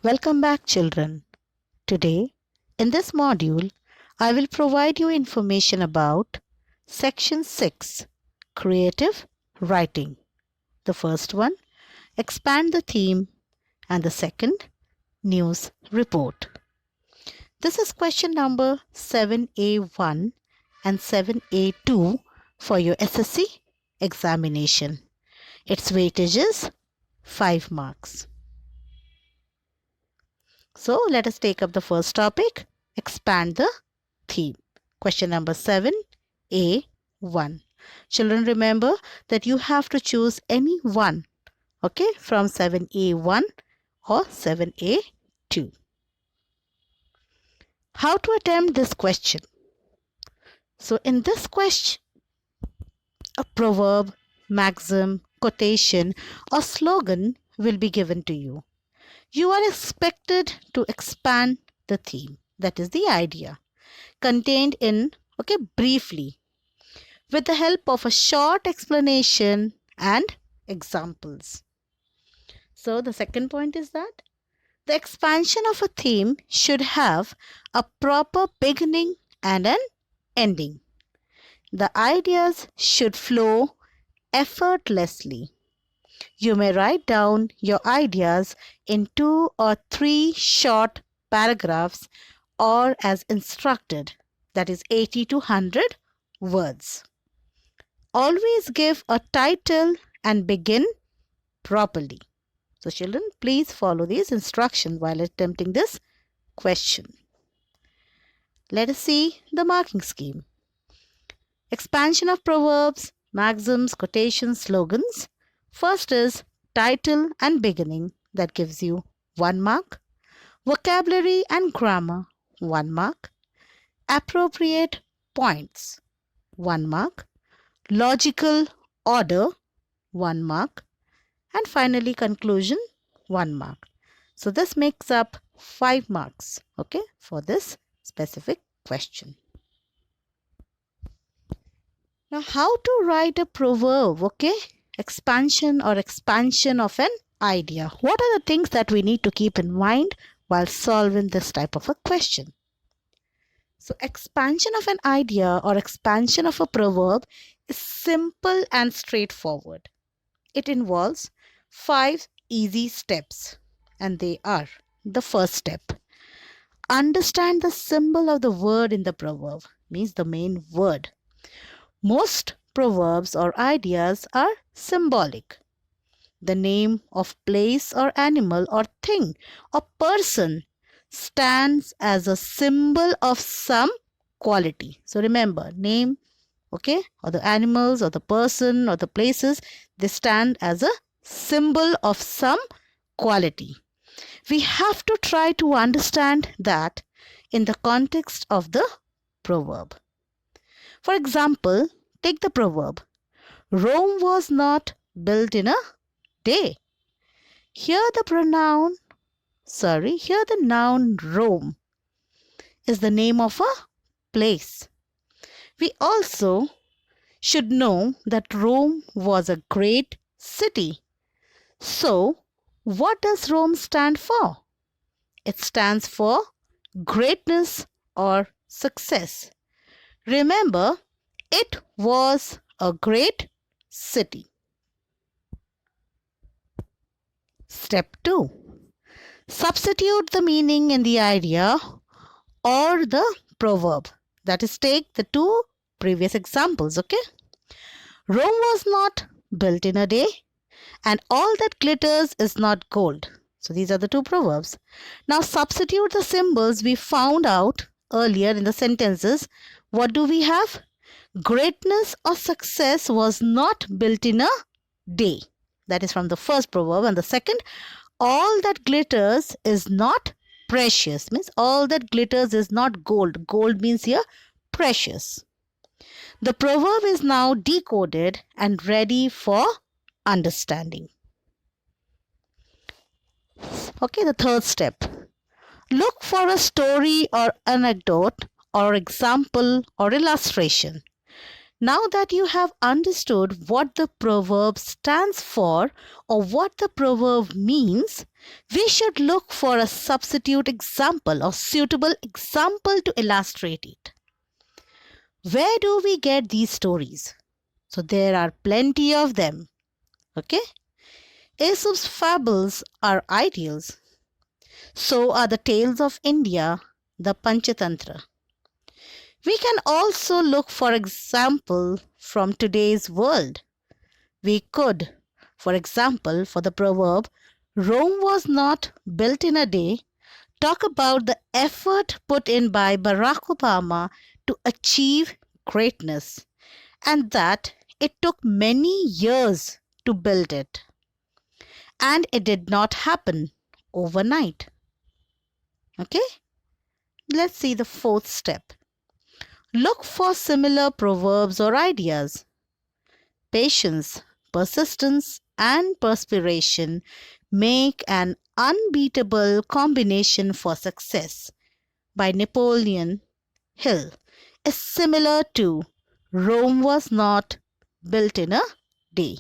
Welcome back, children. Today, in this module, I will provide you information about Section 6, Creative Writing. The first one, expand the theme, and the second, news report. This is question number 7A1 and 7A2 for your SSC examination. Its weightage is 5 marks. So let us take up the first topic, expand the theme. Question number 7A1. Children, remember that you have to choose any one, okay, from 7A1 or 7A2. How to attempt this question? So in this question, a proverb, maxim, quotation or slogan will be given to you. You are expected to expand the theme, that is the idea, contained in, briefly, with the help of a short explanation and examples. So the second point is that the expansion of a theme should have a proper beginning and an ending. The ideas should flow effortlessly. You may write down your ideas in 2 or 3 short paragraphs or as instructed, that is 80 to 100 words. Always give a title and begin properly. So children, please follow these instructions while attempting this question. Let us see the marking scheme. Expansion of proverbs, maxims, quotations, slogans. First is title and beginning, that gives you 1 mark. Vocabulary and grammar, 1 mark. Appropriate points, 1 mark. Logical order, 1 mark. And finally conclusion, 1 mark. So this makes up 5 marks, for this specific question. Now how to write a proverb, expansion or expansion of an idea. What are the things that we need to keep in mind while solving this type of a question? So expansion of an idea or expansion of a proverb is simple and straightforward. It involves 5 easy steps, and they are: the first step, understand the symbol of the word in the proverb, means the main word. Most proverbs or ideas are symbolic. The name of place or animal or thing or person stands as a symbol of some quality. So remember, name, or the animals or the person or the places, they stand as a symbol of some quality. We have to try to understand that in the context of the proverb. For example, take the proverb, Rome was not built in a day. Here the noun Rome is the name of a place. We also should know that Rome was a great city. So, what does Rome stand for? It stands for greatness or success. Remember, it was a great city. Step 2. Substitute the meaning in the idea or the proverb. That is, take the 2 previous examples, Rome was not built in a day, and all that glitters is not gold. So these are the 2 proverbs. Now substitute the symbols we found out earlier in the sentences. What do we have? Greatness or success was not built in a day. That is from the first proverb. And the second, all that glitters is not precious. Means all that glitters is not gold. Gold means here precious. The proverb is now decoded and ready for understanding. The third step. Look for a story or anecdote or example or illustration. Now that you have understood what the proverb stands for or what the proverb means, we should look for a substitute example or suitable example to illustrate it. Where do we get these stories? So there are plenty of them. Okay? Aesop's fables are ideals. So are the tales of India, the Panchatantra. We can also look for example from today's world. We could, for example, for the proverb, Rome was not built in a day, talk about the effort put in by Barack Obama to achieve greatness and that it took many years to build it. And it did not happen overnight. Okay? Let's see the fourth step. Look for similar proverbs or ideas. Patience, persistence, and perspiration make an unbeatable combination for success by Napoleon Hill is similar to Rome was not built in a day.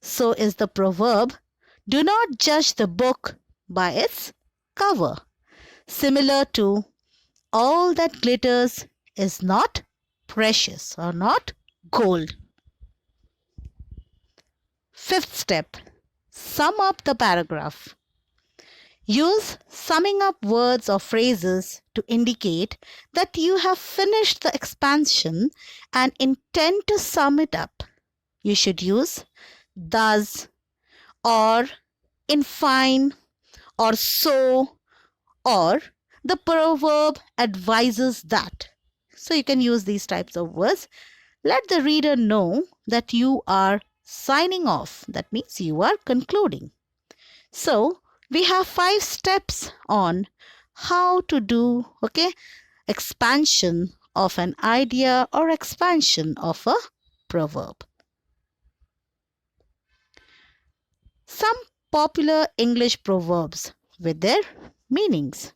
So is the proverb, do not judge the book by its cover. Similar to all that glitters is not precious or not gold. Fifth step, sum up the paragraph. Use summing up words or phrases to indicate that you have finished the expansion and intend to sum it up. You should use thus, or, in fine, or so, or the proverb advises that. So you can use these types of words. Let the reader know that you are signing off. That means you are concluding. So we have 5 steps on how to do expansion of an idea or expansion of a proverb. Some popular English proverbs with their meanings.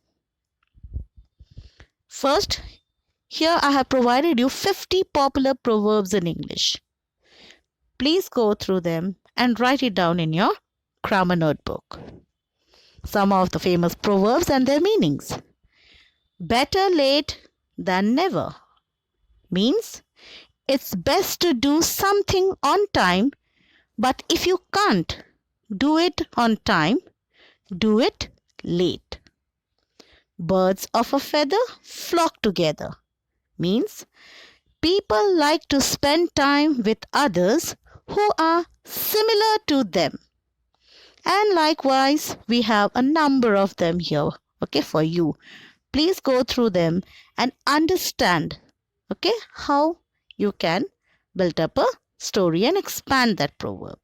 First, here I have provided you 50 popular proverbs in English. Please go through them and write it down in your grammar notebook. Some of the famous proverbs and their meanings. Better late than never means it's best to do something on time, but if you can't do it on time, do it late. Birds of a feather flock together means people like to spend time with others who are similar to them. And likewise, we have a number of them here, for you. Please go through them and understand, how you can build up a story and expand that proverb.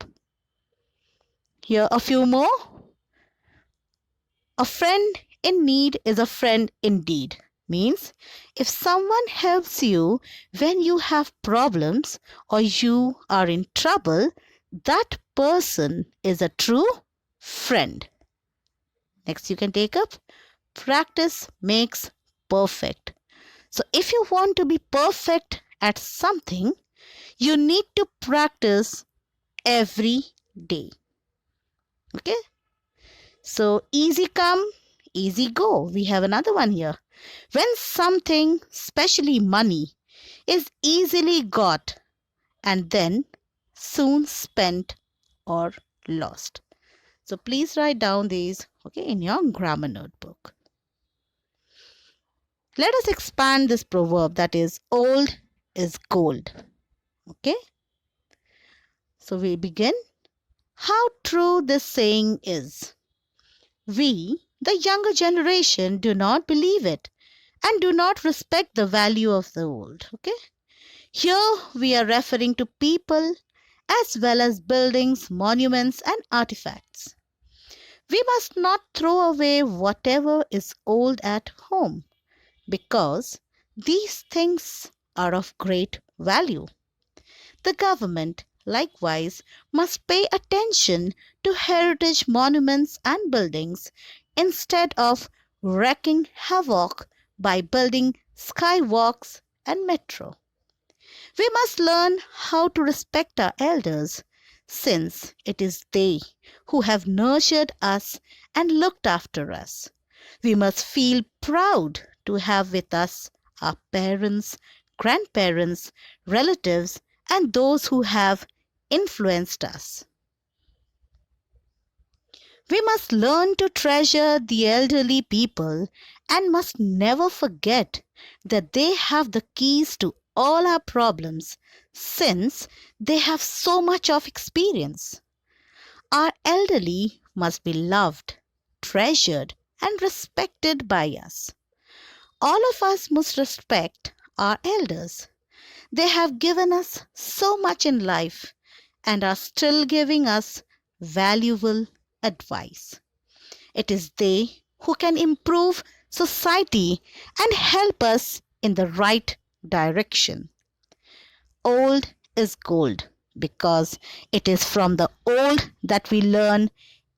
Here a few more. A friend in need is a friend indeed. Means if someone helps you when you have problems or you are in trouble, that person is a true friend. Next you can take up, practice makes perfect. So if you want to be perfect at something, you need to practice every day. Okay? So easy come, easy go. We have another one here. When something, especially money, is easily got and then soon spent or lost. So please write down these in your grammar notebook. Let us expand this proverb, that is old is gold. Okay? So we begin. How true this saying is. We, the younger generation, do not believe it and do not respect the value of the old. Here we are referring to people as well as buildings, monuments and artifacts. We must not throw away whatever is old at home because these things are of great value. The government likewise must pay attention to heritage monuments and buildings instead of wreaking havoc by building skywalks and metro. We must learn how to respect our elders, since it is they who have nurtured us and looked after us. We must feel proud to have with us our parents, grandparents, relatives, and those who have influenced us. We must learn to treasure the elderly people and must never forget that they have the keys to all our problems, since they have so much of experience. Our elderly must be loved, treasured, and respected by us. All of us must respect our elders. They have given us so much in life and are still giving us valuable advice. It is they who can improve society and help us in the right direction. Old is gold because it is from the old that we learn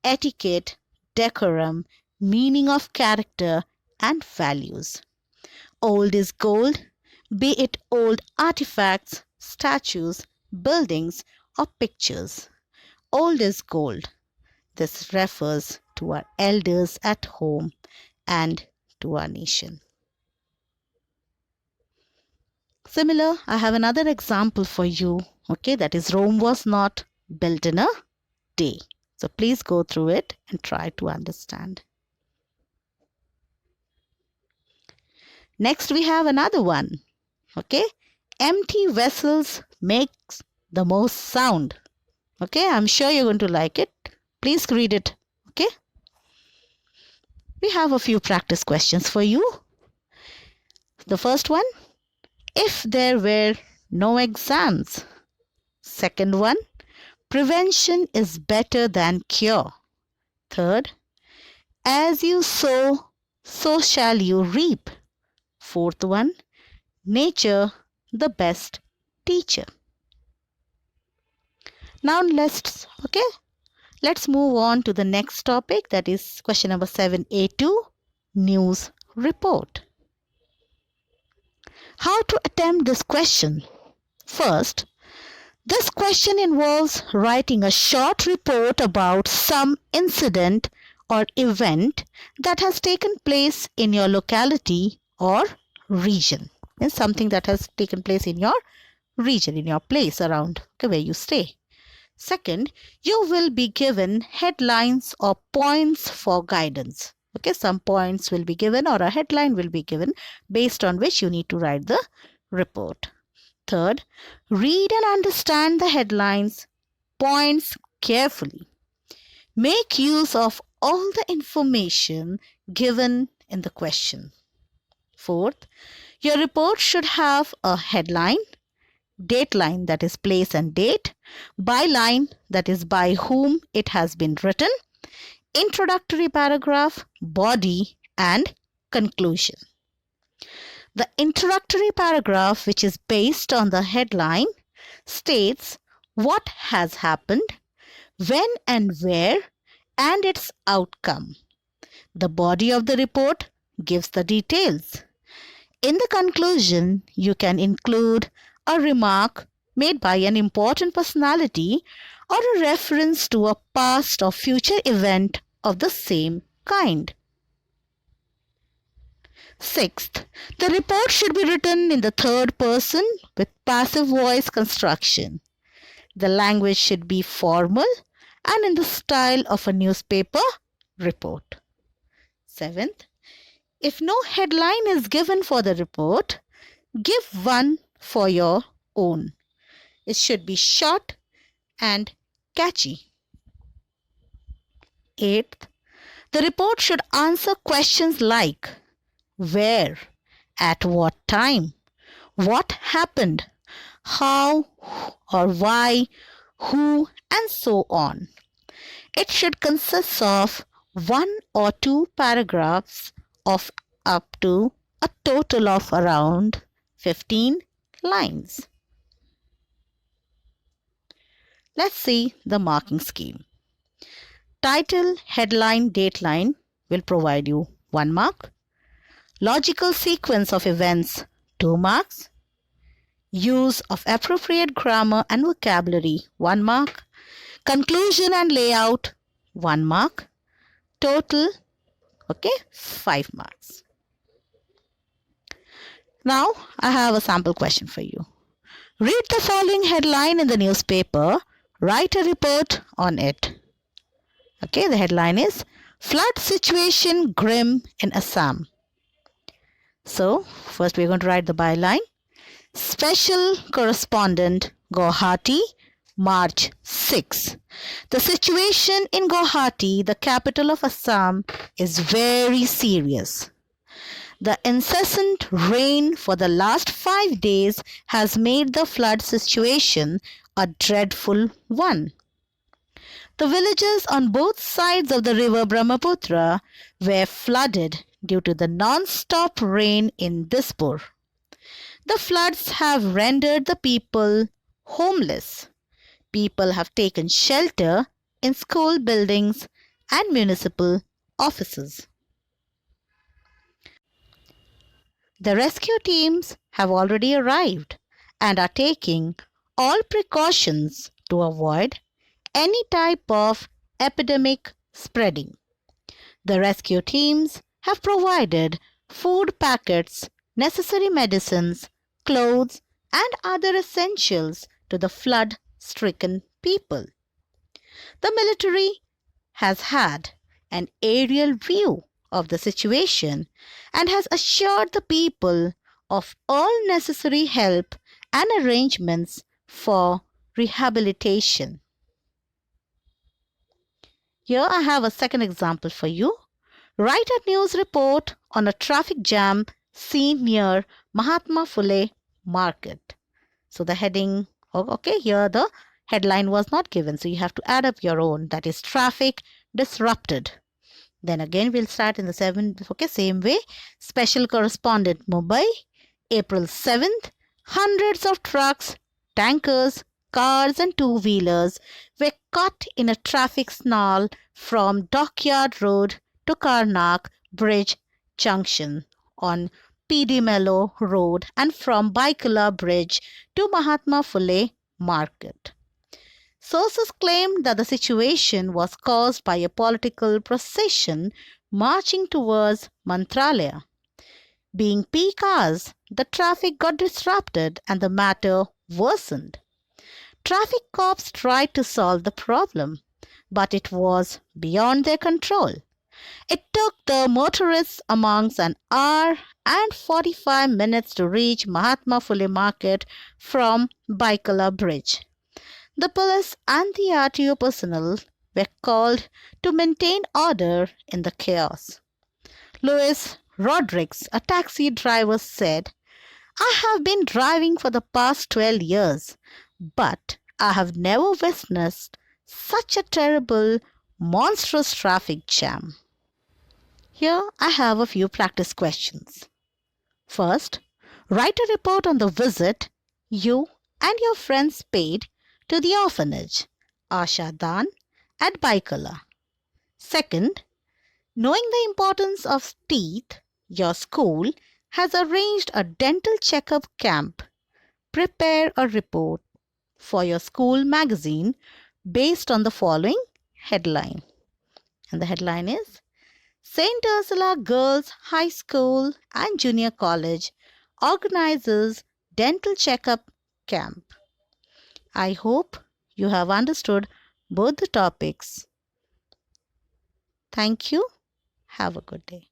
etiquette, decorum, meaning of character, and values. Old is gold, be it old artifacts, statues, buildings, or pictures. Old is gold. This refers to our elders at home and to our nation. Similar, I have another example for you. Okay, that is Rome was not built in a day. So please go through it and try to understand. Next we have another one. Okay, empty vessels makes the most sound. Okay, I'm sure you're going to like it. Please read it. Okay. We have a few practice questions for you. The first one, if there were no exams. Second one, prevention is better than cure. Third, as you sow, so shall you reap. Fourth one, nature the best teacher. Now let's move on to the next topic, that is question number 7A2, news report. How to attempt this question? First, this question involves writing a short report about some incident or event that has taken place in your locality or region. It's something that has taken place in your region, in your place around where you stay. Second, you will be given headlines or points for guidance. Okay, some points will be given or a headline will be given based on which you need to write the report. Third, read and understand the headlines, points carefully. Make use of all the information given in the question. Fourth, your report should have a headline, dateline, that is place and date, byline, that is by whom it has been written, introductory paragraph, body, and conclusion. The introductory paragraph, which is based on the headline, states what has happened, when and where, and its outcome. The body of the report gives the details. In the conclusion, you can include a remark made by an important personality or a reference to a past or future event of the same kind. Sixth, the report should be written in the third person with passive voice construction. The language should be formal and in the style of a newspaper report. Seventh, if no headline is given for the report, give one for your own. It should be short and catchy. Eighth, the report should answer questions like where, at what time, what happened, how or why, who, and so on. It should consist of 1 or 2 paragraphs of up to a total of around 15 lines. Let's see the marking scheme. Title, headline, dateline will provide you 1 mark. Logical sequence of events, 2 marks. Use of appropriate grammar and vocabulary, 1 mark. Conclusion and layout, 1 mark. Total, okay, 5 marks. Now, I have a sample question for you. Read the following headline in the newspaper. Write a report on it. Okay, the headline is Flood Situation Grim in Assam. So, first we're going to write the byline. Special Correspondent, Guwahati, March 6. The situation in Guwahati, the capital of Assam, is very serious. The incessant rain for the last 5 days has made the flood situation a dreadful one. The villages on both sides of the river Brahmaputra were flooded due to the non-stop rain in Dispur. The floods have rendered the people homeless. People have taken shelter in school buildings and municipal offices. The rescue teams have already arrived and are taking all precautions to avoid any type of epidemic spreading. The rescue teams have provided food packets, necessary medicines, clothes, and other essentials to the flood-stricken people. The military has had an aerial view of the situation and has assured the people of all necessary help and arrangements for rehabilitation. Here I have a second example for you. Write a news report on a traffic jam seen near Mahatma Phule Market. So the heading, okay, here the headline was not given. So you have to add up your own. That is traffic disrupted. Then again we'll start in the same way. Special Correspondent, Mumbai, April 7th. Hundreds of trucks, tankers, cars and two-wheelers were caught in a traffic snarl from Dockyard Road to Karnak Bridge Junction on PD Mello Road and from Baikula Bridge to Mahatma Phule Market. Sources claimed that the situation was caused by a political procession marching towards Mantralaya. Being peak hours, the traffic got disrupted and the matter worsened. Traffic cops tried to solve the problem, but it was beyond their control. It took the motorists amongst an hour and 45 minutes to reach Mahatma Phule Market from Baikala Bridge. The police and the RTO personnel were called to maintain order in the chaos. Louis Rodriguez, a taxi driver, said, "I have been driving for the past 12 years, but I have never witnessed such a terrible, monstrous traffic jam." Here I have a few practice questions. First, write a report on the visit you and your friends paid to the orphanage, Asha Dan, at Baikala. Second, knowing the importance of teeth, your school has arranged a dental checkup camp. Prepare a report for your school magazine based on the following headline. And the headline is St. Ursula Girls High School and Junior College organizes dental checkup camp. I hope you have understood both the topics. Thank you. Have a good day.